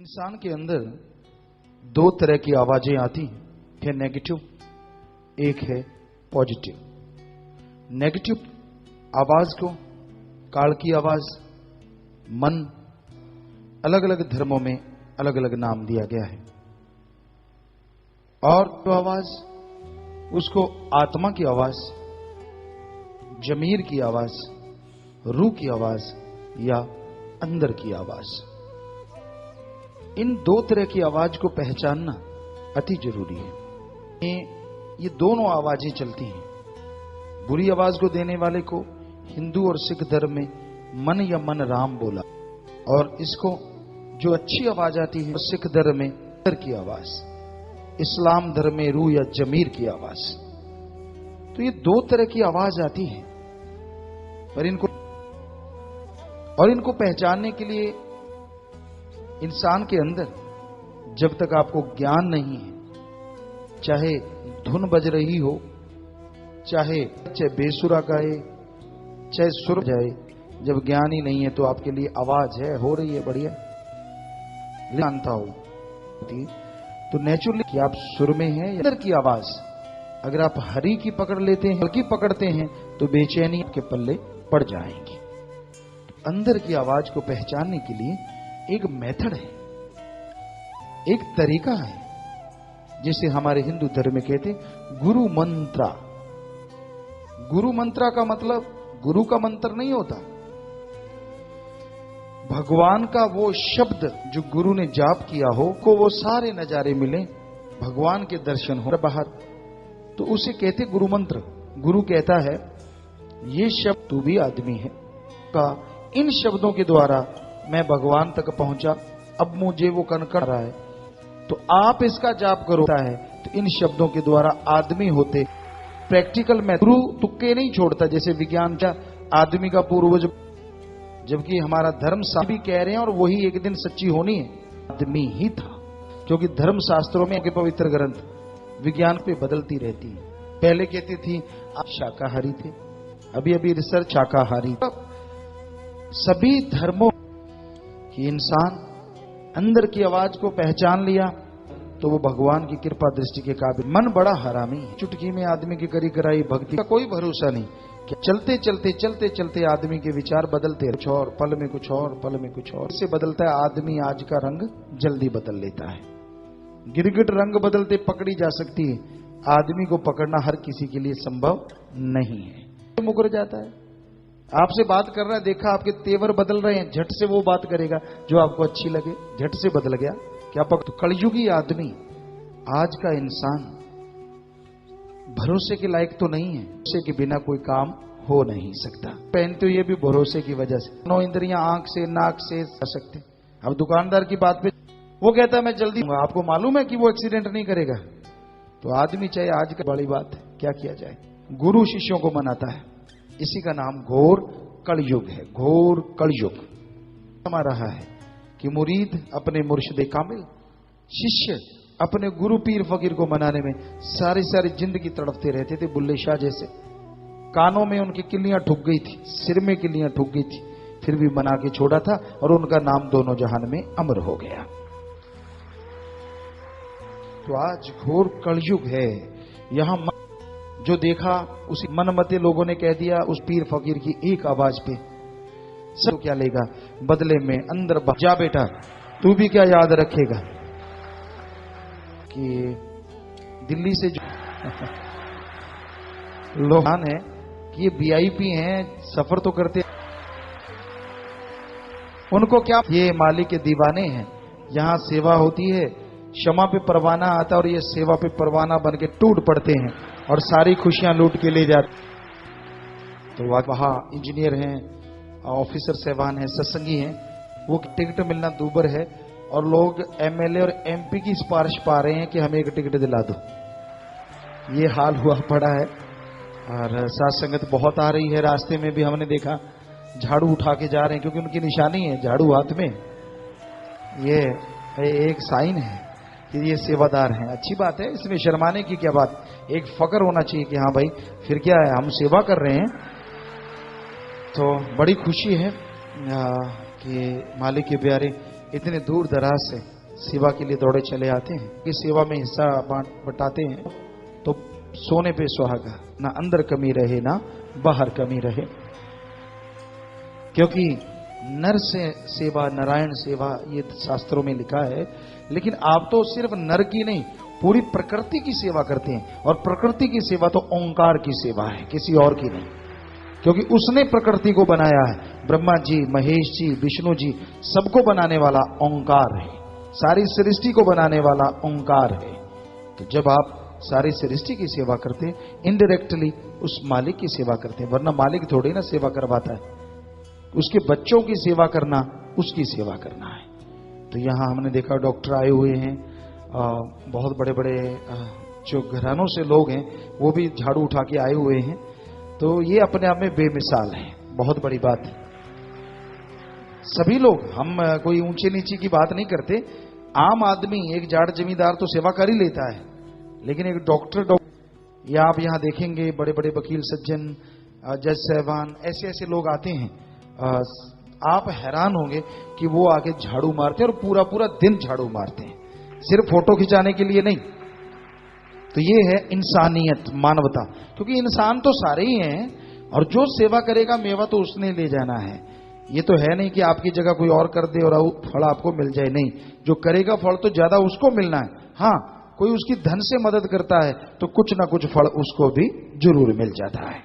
इंसान के अंदर दो तरह की आवाजें आती हैं, एक है नेगेटिव, एक है पॉजिटिव। नेगेटिव आवाज को काल की आवाज, मन, अलग अलग धर्मों में अलग अलग नाम दिया गया है। और जो आवाज, उसको आत्मा की आवाज, जमीर की आवाज, रूह की आवाज या अंदर की आवाज। इन दो तरह की आवाज को पहचानना अति जरूरी है। ये दोनों आवाजें चलती हैं। बुरी आवाज को देने वाले को हिंदू और सिख धर्म में मन या मन राम बोला, और इसको जो अच्छी आवाज आती है सिख धर्म में अंदर की आवाज, इस्लाम धर्म में रूह या जमीर की आवाज। तो ये दो तरह की आवाज आती है, और इनको पहचानने के लिए इंसान के अंदर जब तक आपको ज्ञान नहीं है, चाहे धुन बज रही हो, चाहे बेसुरा गाए, चाहे सुर जाए, जब ज्ञान ही नहीं है तो आपके लिए आवाज है, हो रही है बढ़िया, जानता हो तो नेचुरली कि आप सुर में हैं। अंदर की आवाज अगर आप हरी की पकड़ लेते हैं, हल्की पकड़ते हैं, तो बेचैनी के पल्ले पड़ जाएंगी। अंदर की आवाज को पहचानने के लिए एक मेथड है, एक तरीका है, जिसे हमारे हिंदू धर्म में कहते गुरु मंत्रा। गुरु मंत्रा का मतलब गुरु का मंत्र नहीं होता, भगवान का वो शब्द जो गुरु ने जाप किया हो, को वो सारे नजारे मिले, भगवान के दर्शन हो बाहर, तो उसे कहते गुरु मंत्र। गुरु कहता है ये शब्द तू भी आदमी है का, इन शब्दों के द्वारा मैं भगवान तक पहुंचा, अब मुझे वो कनकड़ रहा है, तो आप इसका जाप करो है, तो इन शब्दों के द्वारा आदमी होते। प्रैक्टिकल में गुरु तुक्के नहीं छोड़ता, जैसे विज्ञान का आदमी का पूर्वज, जबकि हमारा धर्म भी कह रहे हैं और वही एक दिन सच्ची होनी है, आदमी ही था। क्योंकि धर्म शास्त्रों में के पवित्र ग्रंथ विज्ञान पे बदलती रहती है। पहले कहती थी आप शाकाहारी थे, अभी अभी रिसर्च शाकाहारी। सभी धर्मों की इंसान अंदर की आवाज को पहचान लिया तो वो भगवान की कृपा दृष्टि के काबिल। मन बड़ा हरामी है, चुटकी में आदमी की करी कराई भक्ति का कोई भरोसा नहीं। चलते चलते चलते चलते आदमी के विचार बदलते, कुछ और पल में कुछ और, पल में कुछ और से बदलता है। आदमी आज का रंग जल्दी बदल लेता है। गिरगिट रंग बदलते पकड़ी जा सकती है, आदमी को पकड़ना हर किसी के लिए संभव नहीं है। मुकर जाता है, आपसे बात कर रहा है, देखा आपके तेवर बदल रहे हैं, झट से वो बात करेगा जो आपको अच्छी लगे, झट से बदल गया। क्या तो कलयुगी आदमी, आज का इंसान भरोसे के लायक तो नहीं है, भरोसे के बिना कोई काम हो नहीं सकता। पहनते हुए भी भरोसे की वजह से, 9 इंद्रियां आंख से नाक से जा सकते। अब दुकानदार की बात पे वो कहता है मैं जल्दी, आपको मालूम है कि वो एक्सीडेंट नहीं करेगा, तो आदमी चाहे आज का बड़ी बात है, क्या किया जाए। गुरु शिष्यों को मनाता है, इसी का नाम घोर कलयुग है। घोर कलयुग समा रहा है कि मुरीद अपने मुर्शिद कामिल, शिष्य अपने गुरु पीर फकीर को मनाने में सारी सारी जिंदगी तड़पते रहते थे। बुल्ले शाह जैसे कानों में उनकी किल्लियां ठुक गई थी, सिर में किल्लियां ठुक गई थी, फिर भी मना के छोड़ा था, और उनका नाम दोनों जहान में अमर हो गया। तो आज घोर कलयुग है। यहां जो देखा उसी मनमते लोगों ने कह दिया, उस पीर फकीर की एक आवाज पे सब क्या लेगा, बदले में अंदर जा बेटा तू भी क्या याद रखेगा कि दिल्ली से जो लोग है कि ये वीआईपी हैं, सफर तो करते, उनको क्या, ये मालिक के दीवाने हैं। यहां सेवा होती है, क्षमा पे परवाना आता है, और ये सेवा पे परवाना बन के टूट पड़ते हैं और सारी खुशियां लूट के ले जाते। तो वहां इंजीनियर हैं, ऑफिसर साहबान हैं, सत्संगी हैं, वो टिकट मिलना दूबर है, और लोग एमएलए और एमपी की सिफारिश पा रहे हैं कि हमें एक टिकट दिला दो। ये हाल हुआ पड़ा है। और साथ संगत बहुत आ रही है, रास्ते में भी हमने देखा झाड़ू उठा के जा रहे हैं, क्योंकि उनकी निशानी है झाड़ू हाथ में, ये एक साइन है कि ये सेवादार हैं। अच्छी बात है, इसमें शर्माने की क्या बात, एक फक्र होना चाहिए कि हाँ भाई फिर क्या है, हम सेवा कर रहे हैं। तो बड़ी खुशी है कि मालिक के प्यारे इतने दूर दराज से सेवा के लिए दौड़े चले आते हैं कि सेवा में हिस्सा बटाते हैं तो सोने पे सुहागा, ना अंदर कमी रहे ना बाहर कमी रहे। क्योंकि नर से सेवा नारायण सेवा ये शास्त्रों में लिखा है, लेकिन आप तो सिर्फ नर की नहीं पूरी प्रकृति की सेवा करते हैं। और प्रकृति की सेवा तो ओंकार की सेवा है, किसी और की नहीं, क्योंकि उसने प्रकृति को बनाया है। ब्रह्मा जी, महेश जी, विष्णु जी, सबको बनाने वाला ओंकार है, सारी सृष्टि को बनाने वाला ओंकार है। तो जब आप सारी सृष्टि की सेवा करते हैं, इनडायरेक्टली उस मालिक की सेवा करते हैं, वरना मालिक थोड़ी ना सेवा करवाता है। उसके बच्चों की सेवा करना उसकी सेवा करना है। तो यहां हमने देखा डॉक्टर आए हुए हैं, बहुत बड़े बड़े जो घरानों से लोग हैं वो भी झाड़ू उठा के आए हुए हैं। तो ये अपने आप में बेमिसाल है, बहुत बड़ी बात है। सभी लोग, हम कोई ऊंचे नीचे की बात नहीं करते। आम आदमी, एक जाट जमींदार तो सेवा कर ही लेता है, लेकिन एक डॉक्टर या आप यहां देखेंगे बड़े बड़े वकील सज्जन, जज साहबान, ऐसे ऐसे लोग आते हैं, आप हैरान होंगे कि वो आके झाड़ू मारते हैं और पूरा पूरा दिन झाड़ू मारते हैं, सिर्फ फोटो खिंचाने के लिए नहीं। तो ये है इंसानियत, मानवता, क्योंकि इंसान तो सारे ही हैं और जो सेवा करेगा मेवा तो उसने ले जाना है। ये तो है नहीं कि आपकी जगह कोई और कर दे और फल आपको मिल जाए, नहीं, जो करेगा फल तो ज्यादा उसको मिलना है। हाँ, कोई उसकी धन से मदद करता है तो कुछ ना कुछ फल उसको भी जरूर मिल जाता है।